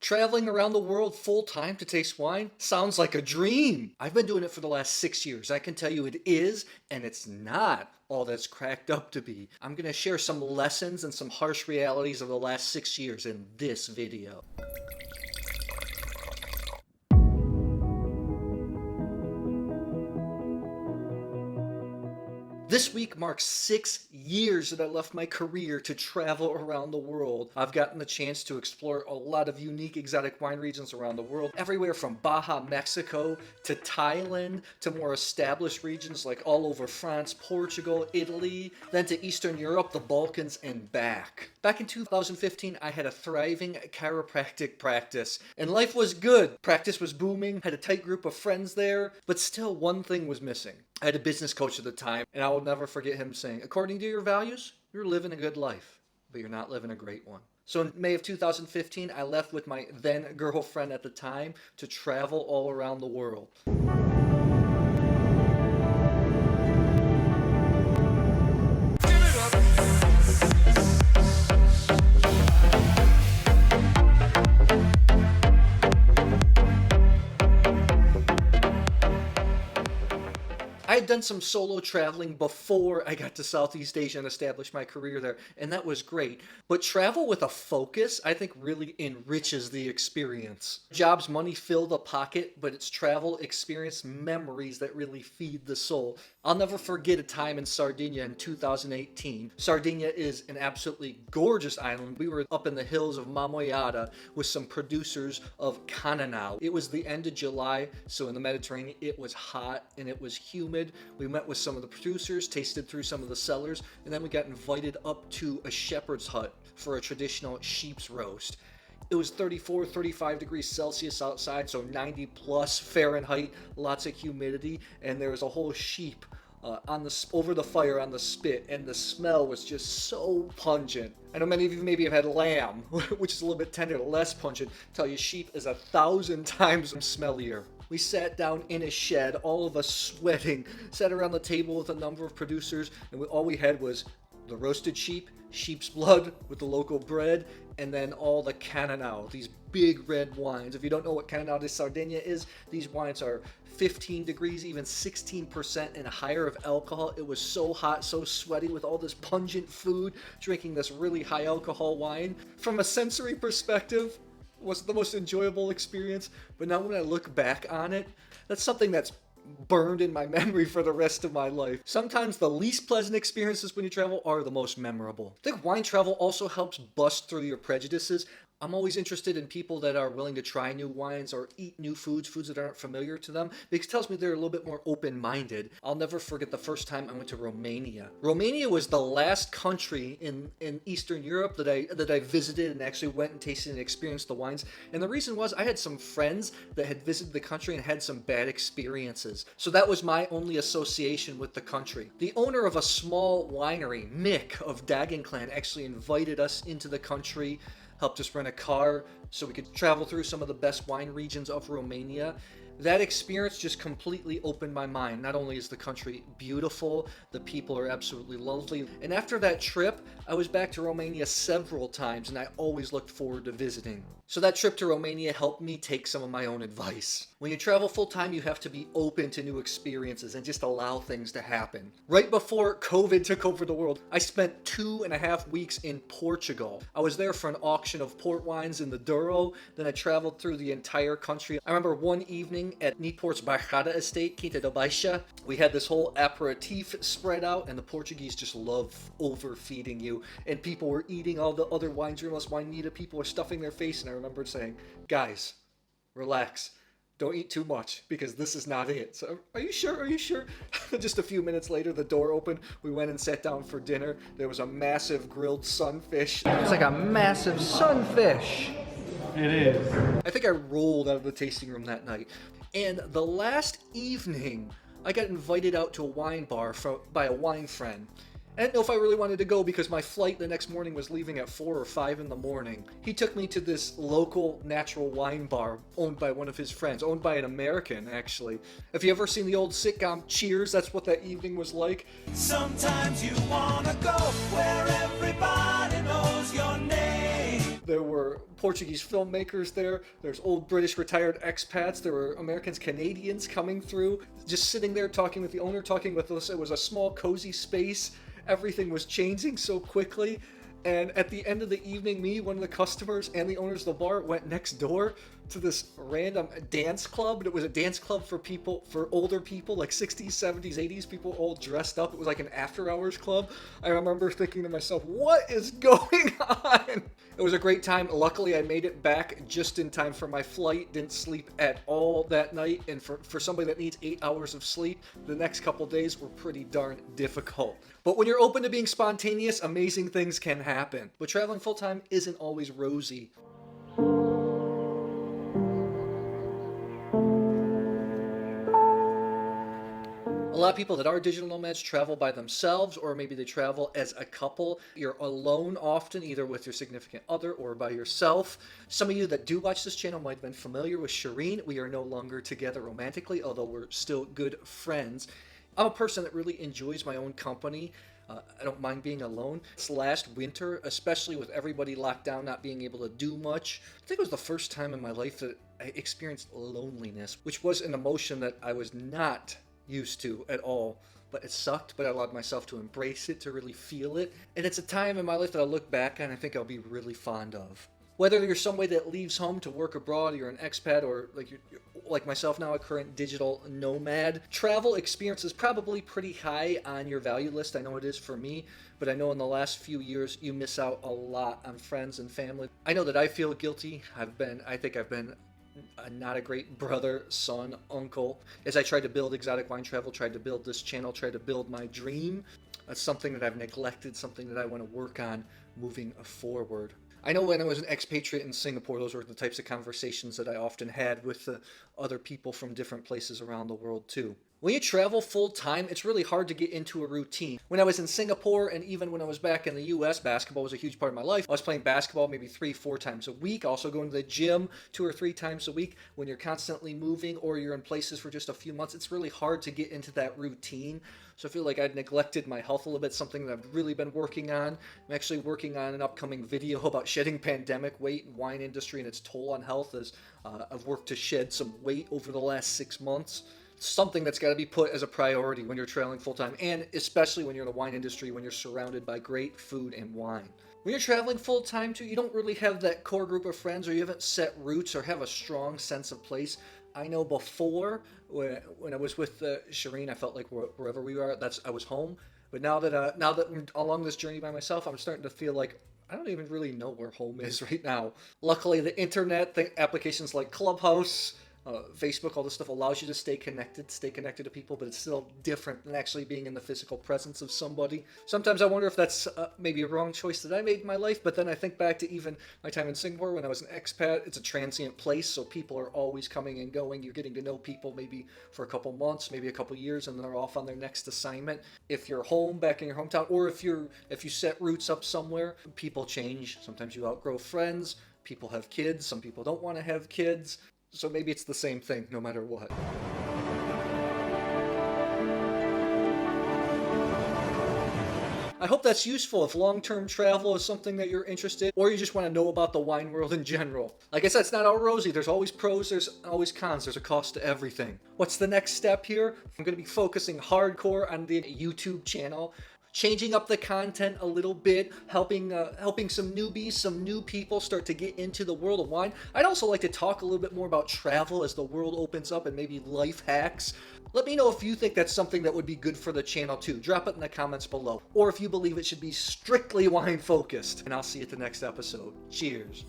Traveling around the world full time to taste wine sounds like a dream. I've been doing it for the last 6 years. I can tell you it is, and it's not all that's cracked up to be. I'm going to share some lessons and some harsh realities of the last 6 years in this video. This week marks 6 years that I left my career to travel around the world. I've gotten the chance to explore a lot of unique exotic wine regions around the world, everywhere from Baja, Mexico, to Thailand, to more established regions like all over France, Portugal, Italy, then to Eastern Europe, the Balkans, and back. Back in 2015, I had a thriving chiropractic practice, and life was good. Practice was booming, had a tight group of friends there, but still one thing was missing. I had a business coach at the time, and I will never forget him saying, according to your values, you're living a good life, but you're not living a great one. So in May of 2015, I left with my then girlfriend at the time to travel all around the world. I had done some solo traveling before I got to Southeast Asia and established my career there, and that was great. But travel with a focus, I think, really enriches the experience. Jobs, money fill the pocket, but it's travel, experience, memories that really feed the soul. I'll never forget a time in Sardinia in 2018. Sardinia is an absolutely gorgeous island. We were up in the hills of Marmoiata with some producers of Cananal. It was the end of July, so in the Mediterranean, it was hot and it was humid. We met with some of the producers, tasted through some of the cellars, and then we got invited up to a shepherd's hut for a traditional sheep's roast. It was 34, 35 degrees Celsius outside, so 90 plus Fahrenheit, lots of humidity, and there was a whole sheep over the fire on the spit, and the smell was just so pungent. I know many of you maybe have had lamb, which is a little bit tender, less pungent. I tell you, sheep is 1,000 times smellier. We sat down in a shed, all of us sweating, sat around the table with a number of producers, and all we had was the roasted sheep, sheep's blood with the local bread, and then all the Cananal, these big red wines. If you don't know what Cananal de Sardinia is, these wines are 15 degrees, even 16% and higher of alcohol. It was so hot, so sweaty with all this pungent food, drinking this really high alcohol wine. From a sensory perspective, wasn't the most enjoyable experience, but now when I look back on it, that's something that's burned in my memory for the rest of my life. Sometimes the least pleasant experiences when you travel are the most memorable. I think wine travel also helps bust through your prejudices. I'm always interested in people that are willing to try new wines or eat new foods that aren't familiar to them, because it tells me they're a little bit more open-minded. I'll never forget the first time I went to Romania. Romania was the last country in Eastern Europe that I visited and actually went and tasted and experienced the wines. And the reason was I had some friends that had visited the country and had some bad experiences. So that was my only association with the country. The owner of a small winery, Mick of Dagenclan, actually invited us into the country, helped us rent a car so we could travel through some of the best wine regions of Romania. That experience just completely opened my mind. Not only is the country beautiful, the people are absolutely lovely. And after that trip, I was back to Romania several times, and I always looked forward to visiting. So that trip to Romania helped me take some of my own advice. When you travel full time, you have to be open to new experiences and just allow things to happen. Right before COVID took over the world, I spent 2.5 weeks in Portugal. I was there for an auction of port wines in the Douro. Then I traveled through the entire country. I remember one evening at Newport's Baixada estate, Quinta da Baixa, we had this whole aperitif spread out, and the Portuguese just love overfeeding you. And people were eating all the other wines, Wine people were stuffing their face, and I remember saying, guys, relax. Don't eat too much, because this is not it. So, are you sure? Are you sure? Just a few minutes later, the door opened. We went and sat down for dinner. There was a massive grilled sunfish. It was like a massive sunfish. It is. I think I rolled out of the tasting room that night. And the last evening, I got invited out to a wine bar by a wine friend. I didn't know if I really wanted to go because my flight the next morning was leaving at 4 or 5 in the morning. He took me to this local natural wine bar owned by one of his friends, owned by an American, actually. Have you ever seen the old sitcom Cheers? That's what that evening was like. Sometimes you wanna go where everybody knows your name. There were Portuguese filmmakers there. There's old British retired expats. There were Americans, Canadians coming through, just sitting there talking with the owner, talking with us. It was a small, cozy space. Everything was changing so quickly. And at the end of the evening, me, one of the customers, and the owners of the bar went next door to this random dance club. It was a dance club for people, for older people, like 60s, 70s, 80s, people all dressed up. It was like an after hours club. I remember thinking to myself, what is going on? It was a great time. Luckily, I made it back just in time for my flight. Didn't sleep at all that night. And for somebody that needs 8 hours of sleep, the next couple days were pretty darn difficult. But when you're open to being spontaneous, amazing things can happen. But traveling full-time isn't always rosy. A lot of people that are digital nomads travel by themselves, or maybe they travel as a couple. You're alone often, either with your significant other or by yourself. Some of you that do watch this channel might have been familiar with Shireen. We are no longer together romantically, although we're still good friends. I'm a person that really enjoys my own company. I don't mind being alone. This last winter, especially with everybody locked down, not being able to do much, I think it was the first time in my life that I experienced loneliness, which was an emotion that I was not used to at all. But it sucked, but I allowed myself to embrace it, to really feel it. And it's a time in my life that I'll look back and I think I'll be really fond of. Whether you're somebody that leaves home to work abroad, you're an expat, or like you're like myself now, a current digital nomad, travel experience is probably pretty high on your value list. I know it is for me, but I know in the last few years you miss out a lot on friends and family. I know that I feel guilty. I think I've been not a great brother, son, uncle. As I tried to build Exotic Wine Travel, tried to build this channel, tried to build my dream, that's something that I've neglected, something that I want to work on moving forward. I know when I was an expatriate in Singapore, those were the types of conversations that I often had with the other people from different places around the world too. When you travel full-time, it's really hard to get into a routine. When I was in Singapore, and even when I was back in the US, basketball was a huge part of my life. I was playing basketball maybe 3-4 times a week, also going to the gym 2 or 3 times a week. When you're constantly moving or you're in places for just a few months, it's really hard to get into that routine. So I feel like I'd neglected my health a little bit, something that I've really been working on. I'm actually working on an upcoming video about shedding pandemic weight in wine industry and its toll on health, as I've worked to shed some weight over the last 6 months. Something that's got to be put as a priority when you're traveling full-time, and especially when you're in the wine industry, when you're surrounded by great food and wine. When you're traveling full-time too, you don't really have that core group of friends, or you haven't set roots or have a strong sense of place. I know before, when I was with Shireen, I felt like wherever we were, I was home. But now that I'm along this journey by myself, I'm starting to feel like I don't even really know where home is right now. Luckily, the internet, applications like Clubhouse, Facebook, all this stuff allows you to stay connected to people, but it's still different than actually being in the physical presence of somebody. Sometimes I wonder if that's maybe a wrong choice that I made in my life, but then I think back to even my time in Singapore when I was an expat. It's a transient place, so people are always coming and going. You're getting to know people maybe for a couple months, maybe a couple years, and then they're off on their next assignment. If you're home, back in your hometown, or if you set roots up somewhere, people change. Sometimes you outgrow friends. People have kids. Some people don't want to have kids. So maybe it's the same thing, no matter what. I hope that's useful if long-term travel is something that you're interested in, or you just want to know about the wine world in general. Like I said, it's not all rosy. There's always pros, there's always cons, there's a cost to everything. What's the next step here? I'm going to be focusing hardcore on the YouTube channel, changing up the content a little bit, helping some newbies, some new people start to get into the world of wine. I'd also like to talk a little bit more about travel as the world opens up, and maybe life hacks. Let me know if you think that's something that would be good for the channel too. Drop it in the comments below. Or if you believe it should be strictly wine focused. And I'll see you at the next episode. Cheers.